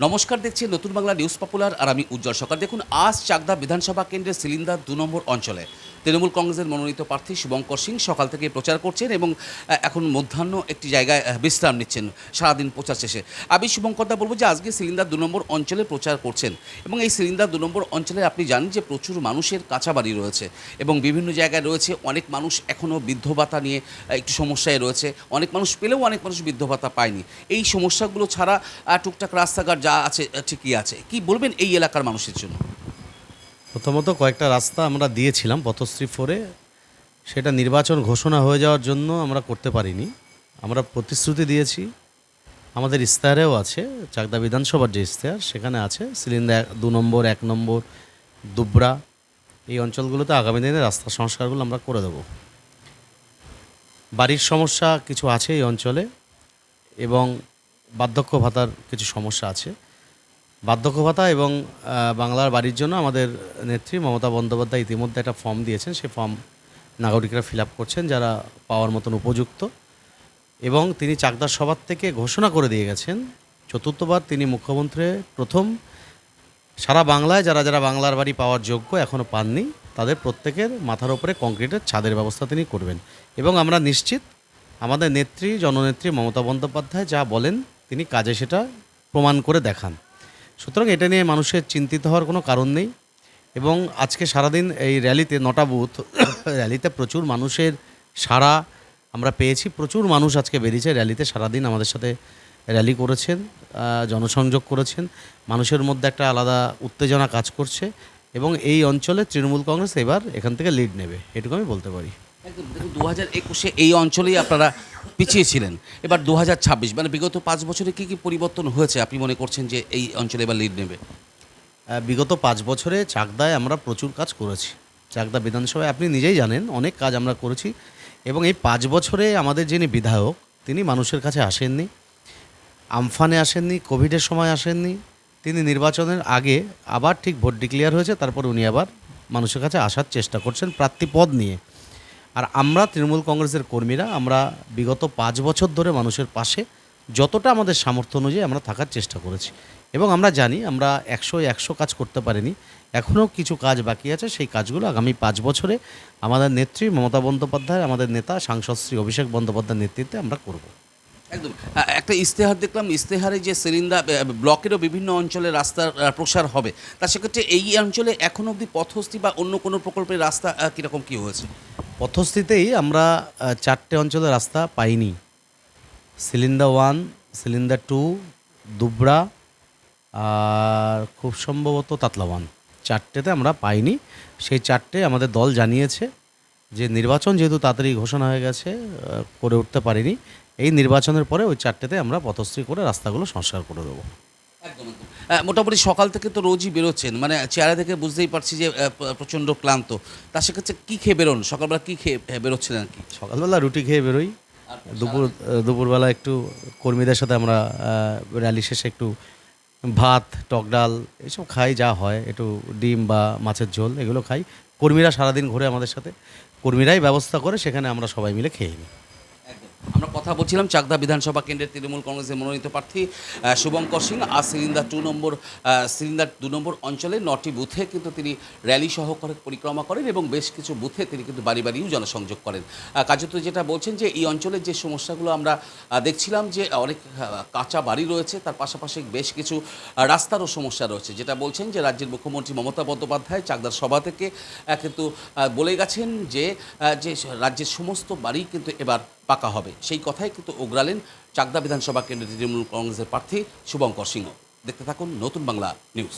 নমস্কার, দেখছি নতুন বাংলা নিউজ পপুলার আর আমি উজ্জ্বল সরকার। দেখুন, আজ চাকদা বিধানসভা কেন্দ্রের সিলিন্দার ২ নম্বর অঞ্চলে তৃণমূল কংগ্রেসের মনোনীত প্রার্থী শুভঙ্কর সিং সকাল থেকে প্রচার করছেন এবং এখন মধ্যাহ্ন একটি জায়গায় বিশ্রাম নিচ্ছেন সারাদিন প্রচার শেষে। আমি শুভঙ্করদা বলবো যে আজকে সিলিন্দার ২ নম্বর অঞ্চলে প্রচার করছেন এবং এই সিলিন্দার ২ নম্বর অঞ্চলে আপনি জানেন যে প্রচুর মানুষের কাঁচা বাড়ি রয়েছে এবং বিভিন্ন জায়গায় রয়েছে। অনেক মানুষ এখনও বৃদ্ধ ভাতা নিয়ে একটু সমস্যায় রয়েছে, অনেক মানুষ পেলেও অনেক মানুষ বৃদ্ধ ভাতা পায়নি। এই সমস্যাগুলো ছাড়া টুকটাক রাস্তাঘাট যা আছে ঠিকই আছে। কি বলবেন এই এলাকার মানুষের জন্য? প্রথমত কয়েকটা রাস্তা আমরা দিয়েছিলাম পথশ্রী 4-এ, সেটা নির্বাচন ঘোষণা হয়ে যাওয়ার জন্য আমরা করতে পারিনি। আমরা প্রতিশ্রুতি দিয়েছি, আমাদের ইশতেহারেও আছে, চাকদা বিধানসভার যে ইশতেহার সেখানে আছে সিলিন্দার 2 নম্বর, 1 নম্বর, দুবরা, এই অঞ্চলগুলোতে আগামী দিনে রাস্তা সংস্কারগুলো আমরা করে দেব। বাড়ির সমস্যা কিছু আছে এই অঞ্চলে এবং বার্ধক্য ভাতার কিছু সমস্যা আছে। বার্ধক্য ভাতা এবং বাংলার বাড়ির জন্য আমাদের নেত্রী মমতা বন্দ্যোপাধ্যায় ইতিমধ্যে একটা ফর্ম দিয়েছেন, সেই ফর্ম নাগরিকরা ফিল আপ করছেন যারা পাওয়ার মতন উপযুক্ত। এবং তিনি চাকদার সভার থেকে ঘোষণা করে দিয়ে গেছেন, চতুর্থবার তিনি মুখ্যমন্ত্রী প্রথম সারা বাংলায় যারা যারা বাংলার বাড়ি পাওয়ার যোগ্য এখনও পাননি তাদের প্রত্যেকের মাথার ওপরে কংক্রিটের ছাদের ব্যবস্থা তিনি করবেন। এবং আমরা নিশ্চিত আমাদের নেত্রী জননেত্রী মমতা বন্দ্যোপাধ্যায় যা বলেন তিনি কাজে সেটা প্রমাণ করে দেখান। সুতরাং এটা নিয়ে মানুষের চিন্তিত হওয়ার কোনো কারণ নেই। এবং আজকে সারাদিন এই র্যালিতে 9টা বুথ র্যালিতে প্রচুর মানুষের সাড়া আমরা পেয়েছি। প্রচুর মানুষ আজকে বেরিয়েছে র্যালিতে, সারাদিন আমাদের সাথে র্যালি করেছেন, জনসংযোগ করেছেন। মানুষের মধ্যে একটা আলাদা উত্তেজনা কাজ করছে এবং এই অঞ্চলে তৃণমূল কংগ্রেস এবার এখান থেকে লিড নেবে, এটুকু আমি বলতে পারি। একদম। দেখুন, 2021-এ এই অঞ্চলেই আপনারা পিছিয়ে ছিলেন, এবার 2026 মানে বিগত 5 বছরে কী কী পরিবর্তন হয়েছে আপনি মনে করছেন যে এই অঞ্চলে এবার লিড নেবে? বিগত 5 বছরে চাকদায় আমরা প্রচুর কাজ করেছি। চাকদা বিধানসভায় আপনি নিজেই জানেন অনেক কাজ আমরা করেছি এবং এই 5 বছরে আমাদের যিনি বিধায়ক তিনি মানুষের কাছে আসেননি, আমফানে আসেননি, কোভিডের সময় আসেননি। তিনি নির্বাচনের আগে আবার ঠিক ভোট ডিক্লেয়ার হয়েছে তারপর উনি আবার মানুষের কাছে আসার চেষ্টা করছেন প্রার্থী পদ নিয়ে। আর আমরা তৃণমূল কংগ্রেসের কর্মীরা আমরা বিগত 5 বছর ধরে মানুষের পাশে যতটা আমাদের সামর্থ্য অনুযায়ী আমরা থাকার চেষ্টা করেছি এবং আমরা জানি আমরা 100 কাজ করতে পারিনি, এখনও কিছু কাজ বাকি আছে। সেই কাজগুলো আগামী 5 বছরে আমাদের নেত্রী মমতা বন্দ্যোপাধ্যায়, আমাদের নেতা সাংসদ শ্রী অভিষেক বন্দ্যোপাধ্যায়ের নেতৃত্বে আমরা করব। একদম। একটা ইশতেহার দেখলাম, ইশতেহারে যে সিলিন্দার ব্লকেরও বিভিন্ন অঞ্চলে রাস্তার প্রসার হবে, তা সেক্ষেত্রে এই অঞ্চলে এখনও অবধি পথস্থি বা অন্য কোনো প্রকল্পের রাস্তা কীরকম কী হয়েছে? পথস্থিতেই আমরা 4টে অঞ্চলে রাস্তা পাইনি, সিলিন্ডার 1, সিলিন্ডার 2, দুবরা আর খুব সম্ভবত তাতলা 1, 4টেতে আমরা পাইনি। সেই 4টে আমাদের দল জানিয়েছে যে নির্বাচন যেহেতু তাড়াতাড়ি ঘোষণা হয়ে গেছে করে উঠতে পারিনি, এই নির্বাচনের পরে ওই 4টেতে আমরা পথশ্রী করে রাস্তাগুলো সংস্কার করে দেবো। একদম একদম। মোটামুটি সকাল থেকে তো রোজই বেরোচ্ছেন, মানে চেহারা থেকে বুঝতেই পারছি যে প্রচণ্ড ক্লান্ত। তা সেক্ষেত্রে কী খেয়ে বেরোন, সকালবেলা কী খেয়ে বেরোচ্ছেন আর কি? সকালবেলা রুটি খেয়ে বেরোই, দুপুরবেলা একটু কর্মীদের সাথে আমরা র্যালি শেষে একটু ভাত, টক ডাল এসব খাই, যা হয় একটু ডিম বা মাছের ঝোল এগুলো খাই। কর্মীরা সারাদিন ঘুরে আমাদের সাথে, কর্মীরাই ব্যবস্থা করে, সেখানে আমরা সবাই মিলে খেয়ে নিই। আমরা কথা বলছিলাম চাকদা বিধানসভা কেন্দ্রের তৃণমূল কংগ্রেসের মনোনীত প্রার্থী শুভঙ্কর সিং। আর সিলিন্দার 2 নম্বর অঞ্চলে 9টি বুথে কিন্তু তিনি র্যালি সহকারে পরিক্রমা করেন এবং বেশ কিছু বুথে তিনি কিন্তু বাড়ি বাড়িও জনসংযোগ করেন। কার্যত যেটা বলছেন যে এই অঞ্চলের যে সমস্যাগুলো আমরা দেখছিলাম যে অনেক কাঁচা বাড়ি রয়েছে, তার পাশাপাশি বেশ কিছু রাস্তারও সমস্যা রয়েছে, যেটা বলছেন যে রাজ্যের মুখ্যমন্ত্রী মমতা বন্দ্যোপাধ্যায় চাকদার সভা থেকে কিন্তু বলে গেছেন যে রাজ্যের সমস্ত বাড়ি কিন্তু এবার পাকা হবে। সেই কথাই কিন্তু ওগরালেন চাকদা বিধানসভা কেন্দ্রের তৃণমূল কংগ্রেসের প্রার্থী শুভঙ্কর সিংহ। দেখতে থাকুন নতুন বাংলা নিউজ।